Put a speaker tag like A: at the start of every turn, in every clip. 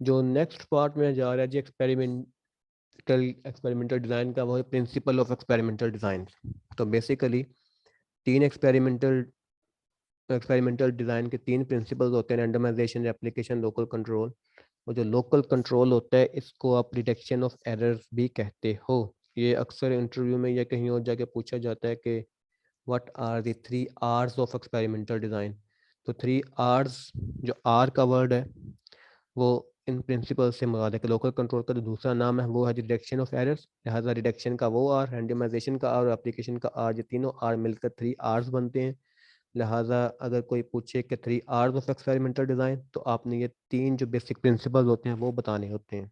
A: जो next part में जा रहा है जी एक्सपेरिमेंटल डिज़ाइन का, वो है प्रिंसिपल ऑफ एक्सपेरिमेंटल डिज़ाइन। तो बेसिकली तीन एक्सपेरिमेंटल डिज़ाइन के तीन प्रिंसिपल्स होते हैं: रैंडमाइजेशन, रेप्लिकेशन, लोकल कंट्रोल। वो जो लोकल कंट्रोल होता है, इसको आप डिटेक्शन ऑफ एरर्स भी कहते हो। ये अक्सर इंटरव्यू में या कहीं और जाके पूछा जाता है कि what are the 3 R's of experimental design. तो 3 R's, जो आर का वर्ड है वो इन प्रिंसिपल से मुराद है कि लोकल कंट्रोल का जो दूसरा नाम है वो है डिटेक्शन ऑफ एरर्स, लिहाजा डिटेक्शन का वो आर, रैंडमाइजेशन का आर और एप्लीकेशन का आर, ये तीनों आर मिलकर 3 R's बनते हैं। लिहाजा अगर कोई पूछे कि 3 R's ऑफ एक्सपेरिमेंटल डिज़ाइन, तो आपने ये तीन जो बेसिक प्रिंसिपल होते हैं वो बताने होते हैं।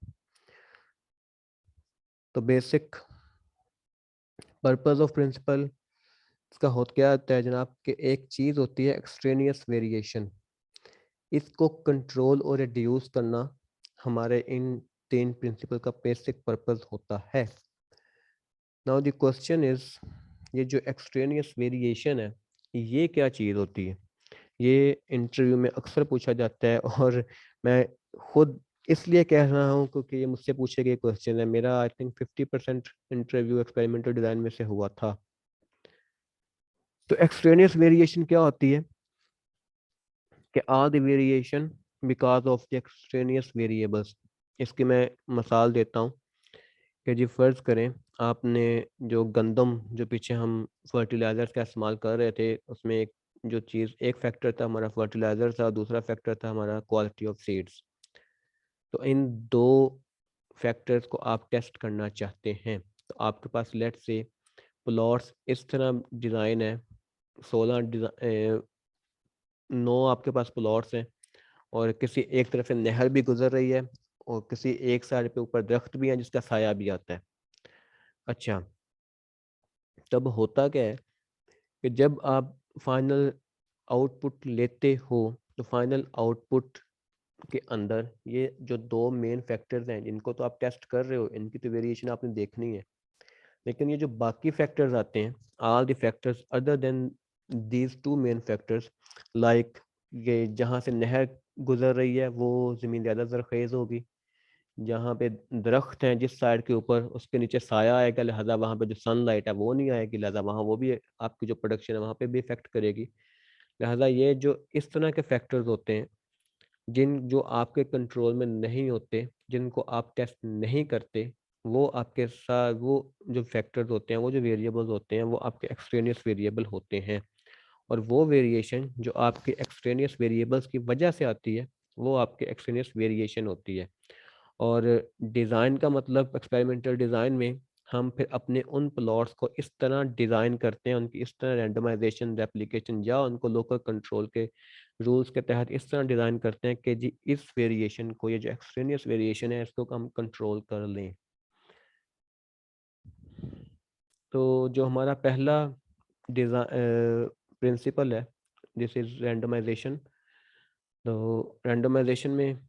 A: तो बेसिक पर्पस ऑफ प्रिंसिपल इसका क्या होता है जनाब, कि एक चीज़ होती है एक्सट्रेनियस वेरिएशन, इसको कंट्रोल और रिड्यूस करना हमारे इन तीन प्रिंसिपल का बेसिक पर्पस होता है। नाउ द क्वेश्चन इज, ये जो एक्सट्रेनियस वेरिएशन है ये क्या चीज़ होती है? ये इंटरव्यू में अक्सर पूछा जाता है और मैं खुद इसलिए कह रहा हूँ क्योंकि ये मुझसे पूछे गए क्वेश्चन है। मेरा I think 50% interview experimental design में से हुआ था। तो एक्सट्रेनियस वेरिएशन क्या होती है कि are the variation because of the extraneous variables. इसकी मैं मिसाल देता हूँ कि जी फ़र्ज़ करें आपने जो गंदम, जो पीछे हम फर्टिलाइज़र्स का इस्तेमाल कर रहे थे, उसमें एक जो चीज़, एक फैक्टर था हमारा फर्टिलाइज़र था, दूसरा फैक्टर था हमारा क्वालिटी ऑफ सीड्स। तो इन दो फैक्टर्स को आप टेस्ट करना चाहते हैं। तो आपके पास लेट्स से प्लॉट्स इस तरह डिज़ाइन है, 9 आपके पास प्लॉट्स हैं और किसी एक तरफ से नहर भी गुजर रही है और किसी एक साइड पे ऊपर दरख्त भी है जिसका साया भी आता है। अच्छा, तब होता क्या है कि जब आप फाइनल आउटपुट लेते हो, तो फाइनल आउटपुट के अंदर ये जो दो मेन फैक्टर्स हैं जिनको तो आप टेस्ट कर रहे हो, इनकी तो वेरिएशन आपने देखनी है। लेकिन ये जो बाकी फैक्टर्स आते हैं, all the factors other than these two main factors, like ये जहाँ से नहर गुजर रही है वो ज़मीन ज़्यादा ज़रख़ेज़ होगी, जहाँ पे दरख्त हैं जिस साइड के ऊपर उसके नीचे साया आएगा, लिहाजा वहाँ पे जो सनलाइट है वो नहीं आएगी, लिहाजा वहाँ वो भी आपकी जो प्रोडक्शन है वहाँ पे भी इफेक्ट करेगी। लिहाजा ये जो इस तरह के फैक्टर्स होते हैं जो आपके कंट्रोल में नहीं होते, जिनको आप टेस्ट नहीं करते, वो आपके साथ वो जो फैक्टर्स होते हैं, वो जो वेरिएबल्स होते हैं, वो आपके एक्सट्रेनियस वेरिएबल होते हैं। और वो वेरिएशन जो आपके एक्सट्रेनियस वेरिएबल्स की वजह से आती है, वो आपके एक्सट्रेनियस वेरिएशन होती है। और डिज़ाइन का मतलब, एक्सपेरिमेंटल डिज़ाइन में हम फिर अपने उन प्लॉट्स को इस तरह डिज़ाइन करते हैं, उनकी इस तरह रैंडमाइजेशन, रेप्लिकेशन या उनको लोकल कंट्रोल के रूल्स के तहत इस तरह डिज़ाइन करते हैं कि जी इस वेरिएशन को, ये जो एक्सट्रेनियस वेरिएशन है, इसको हम कंट्रोल कर लें। तो जो हमारा पहला प्रिंसिपल है, दिस इज़ रैंडमाइजेशन। तो रैंडमाइजेशन में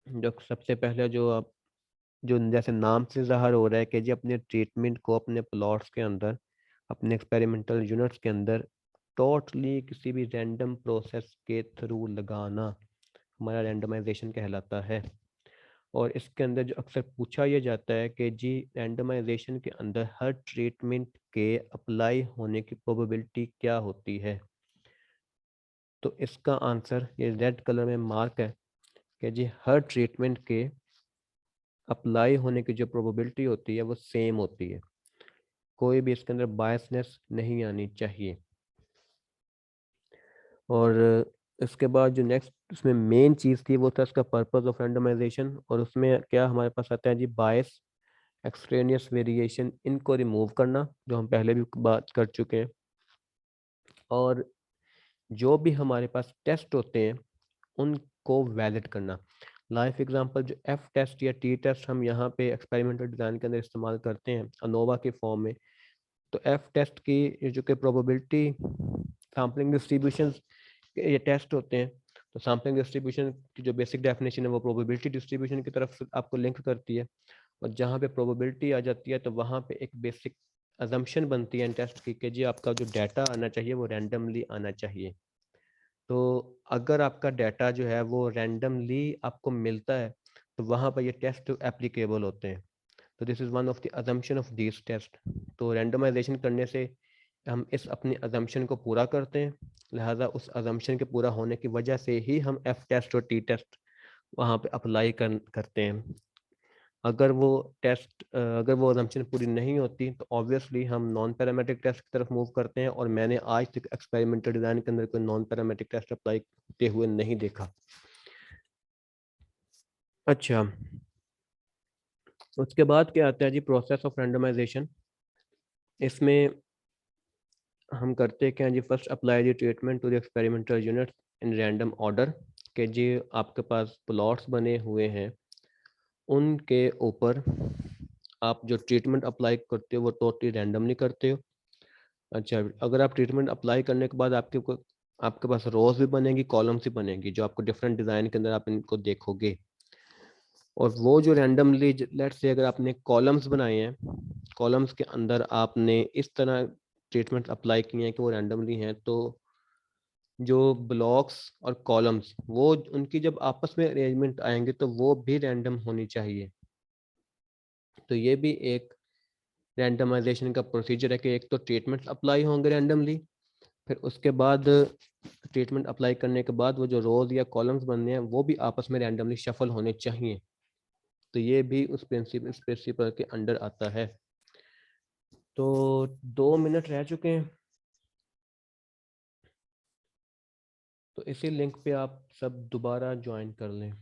A: जो सबसे पहले जो आप, जो जैसे नाम से ज़ाहिर हो रहा है कि जी अपने ट्रीटमेंट को अपने प्लॉट्स के अंदर, अपने एक्सपेरिमेंटल यूनिट्स के अंदर टोटली किसी भी रैंडम प्रोसेस के थ्रू लगाना हमारा रैंडमाइजेशन कहलाता है। और इसके अंदर जो अक्सर पूछा यह जाता है कि जी रैंडमाइजेशन के अंदर हर ट्रीटमेंट के अप्लाई होने की प्रोबेबिलिटी क्या होती है? तो इसका आंसर ये रेड कलर में मार्क है कि जी हर ट्रीटमेंट के अप्लाई होने की जो प्रोबेबिलिटी होती है वो सेम होती है, कोई भी इसके अंदर बायसनेस नहीं आनी चाहिए। और इसके बाद जो नेक्स्ट इसमें मेन चीज़ थी वो था इसका पर्पस ऑफ रैंडमाइजेशन, और उसमें क्या हमारे पास आता है जी, बायस, एक्सट्रेनियस वेरिएशन, इनको रिमूव करना, जो हम पहले भी बात कर चुके हैं। और जो भी हमारे पास टेस्ट होते हैं उनको वैलिड करना। लाइफ एग्जांपल जो एफ टेस्ट या टी टेस्ट हम यहाँ पे एक्सपेरिमेंटल डिज़ाइन के अंदर इस्तेमाल करते हैं अनोवा के फॉर्म में, तो एफ टेस्ट की ये जो कि प्रोबेबिलिटी सैम्पलिंग डिस्ट्रीब्यूशन ये टेस्ट होते हैं। तो सैम्पलिंग डिस्ट्रीब्यूशन की जो बेसिक डेफिनेशन है वो प्रोबेबिलिटी डिस्ट्रीब्यूशन की तरफ से आपको लिंक करती है, और जहाँ पे प्रोबेबिलिटी आ जाती है तो वहाँ पे एक बेसिक अजम्पशन बनती है टेस्ट की कि जी आपका जो डाटा आना चाहिए वो रैंडमली आना चाहिए। तो अगर आपका डाटा जो है वो रैंडमली आपको मिलता है, तो वहाँ पर ये टेस्ट एप्लीकेबल होते हैं। तो this is one of the assumption of this test. तो रैंडमाइजेशन करने से हम इस अपनी अजम्पशन को पूरा करते हैं, लिहाजा उस अजम्पशन के पूरा होने की वजह से ही हम एफ टेस्ट और टी टेस्ट वहाँ पे अप्लाई करते हैं। अगर वो अगर वो अजम्पशन पूरी नहीं होती तो ऑब्वियसली हम नॉन पैरामेट्रिक टेस्ट की तरफ मूव करते हैं, और मैंने आज तक एक्सपेरिमेंटल डिजाइन के अंदर कोई नॉन पैरामेट्रिक टेस्ट अप्लाई होते हुए नहीं देखा। अच्छा, उसके बाद क्या आता है जी, प्रोसेस ऑफ रैंडमाइजेशन। इसमें हम करते क्या हैं जी, first apply the treatment to the experimental unit in random order. के जी आपके पास प्लॉट्स बने हुए हैं, उनके ऊपर आप जो ट्रीटमेंट अप्लाई करते हो वो टोटली रैंडमली करते हो। अच्छा, अगर आप ट्रीटमेंट अप्लाई करने के बाद आपके पास रोज भी बनेगी, कॉलम्स भी बनेगी, जो आपको डिफरेंट डिजाइन के अंदर आप इनको देखोगे। और वो जो रैंडमली, लेट्स से अगर आपने कॉलम्स बनाए हैं, कॉलम्स के अंदर आपने इस तरह ट्रीटमेंट अप्लाई किए हैं कि वो रैंडमली हैं, तो जो ब्लॉक्स और कॉलम्स वो उनकी जब आपस में अरेंजमेंट आएंगे तो वो भी रैंडम होनी चाहिए। तो ये भी एक रैंडमाइजेशन का प्रोसीजर है कि एक तो ट्रीटमेंट अप्लाई होंगे रैंडमली, फिर उसके बाद ट्रीटमेंट अप्लाई करने के बाद वो जो रोज या कॉलम्स बनने हैं वो भी आपस में रैंडमली शफल होने चाहिए। तो ये भी उस प्रिंसिपल के अंडर आता है। तो 2 मिनट रह चुके हैं, तो इसी लिंक पे आप सब दोबारा ज्वाइन कर लें।